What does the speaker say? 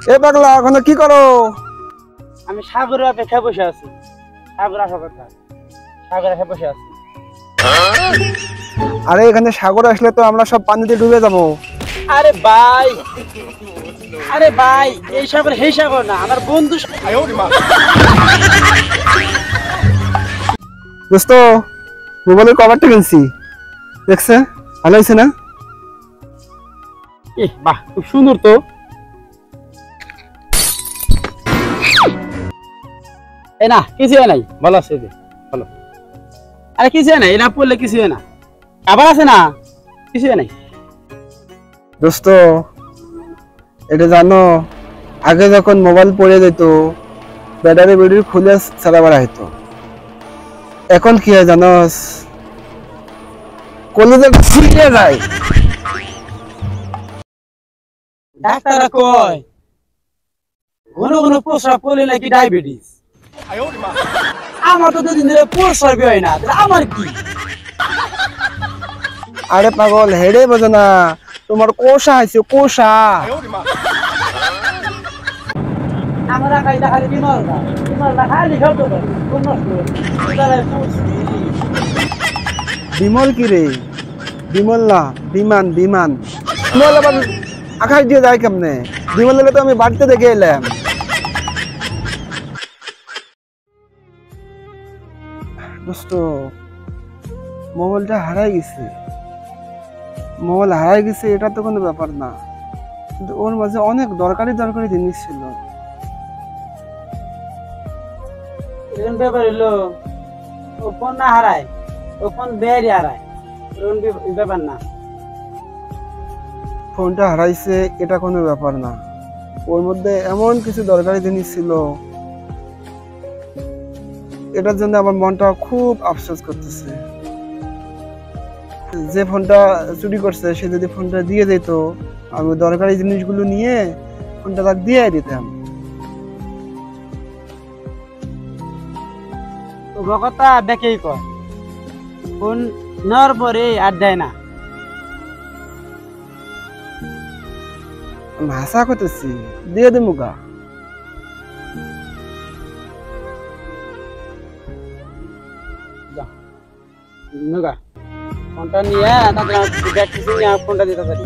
এ পাগলা এখন কি করো? আমি সাগরের অপেক্ষায় বসে আছি। সাগর আসা কথা, সাগর এসে বসে আছি। আরে এখানে সাগর আসলে তো আমরা সব পানিতে ডুবে যাবো। আরে ভাই, আরে ভাই, এই সাগর সেই সাগর না, আমার বন্ধু। দোস্ত মোবাইলের কভারটা কিনছি, দেখছে ভালো হয়েছে না? বাহ, খুব সুন্দর তো। এই না কিছু নাই, ভালো আছে ভালো। আরে কিছু নাই, না পড়লে কিছু না, আবার আছে না কিছু নাই। দোস্ত এটা জানো, আগে যখন মোবাইল পড়ে যেত ব্যাটারি বেটারি খুলে চালাবার হইতো, এখন কি হয় জানোস, কলেজে ছিঁড়ে যায়। ডাক্তার কয় ঘন ঘন প্রস্রাব করলে নাকি ডায়াবেটিস। আমার তো দুদিন ধরে প্রস্রাবই হয় না, আমার কি? আরে পাগল হেডে বোঝো না, তোমার কোষা আছে কোষা। আমরা খাইতে খালি বিমলটা খালি খাবো বিমল কি রে? বিমল না, বিমান বিমান। বিমল আবার আকাশ দিয়ে যায় কেমনে? বিমল হলে তো আমি বাড়িতে দেখে এলাম। দোস্ত মোবাইলটা হারাই গেছে, মোবাইল হারাই গেছে এটা তো কোনো ব্যাপার না, কিন্তু ওর মাঝে অনেক দরকারি দরকারি জিনিস ছিল। এরকম ব্যাপার হলো, ও ফোন না হারায়, ও ফোন বেড়ে হারায়, ব্যাপার না। ফোনটা হারাইছে এটা কোনো ব্যাপার না, ওর মধ্যে এমন কিছু দরকারি জিনিস ছিল, এটার জন্য আমার মনটা খুব আফসোস করতেছে। যে ফোনটা চুরি করছে সে যদি ফোনটা দিয়ে দিত, আমি দরকারি জিনিসগুলো নিয়ে ফোনটা তাকে দিয়ে দিতাম। ও কথা দেখেই কয়, ফোন নেওয়ার পরে আর দেয় না। আমি হাসা করতেছি, দিয়ে দে মুগা। নুগা ফোনটা নিয়ে তাদের ফোনটা দিতে পারি।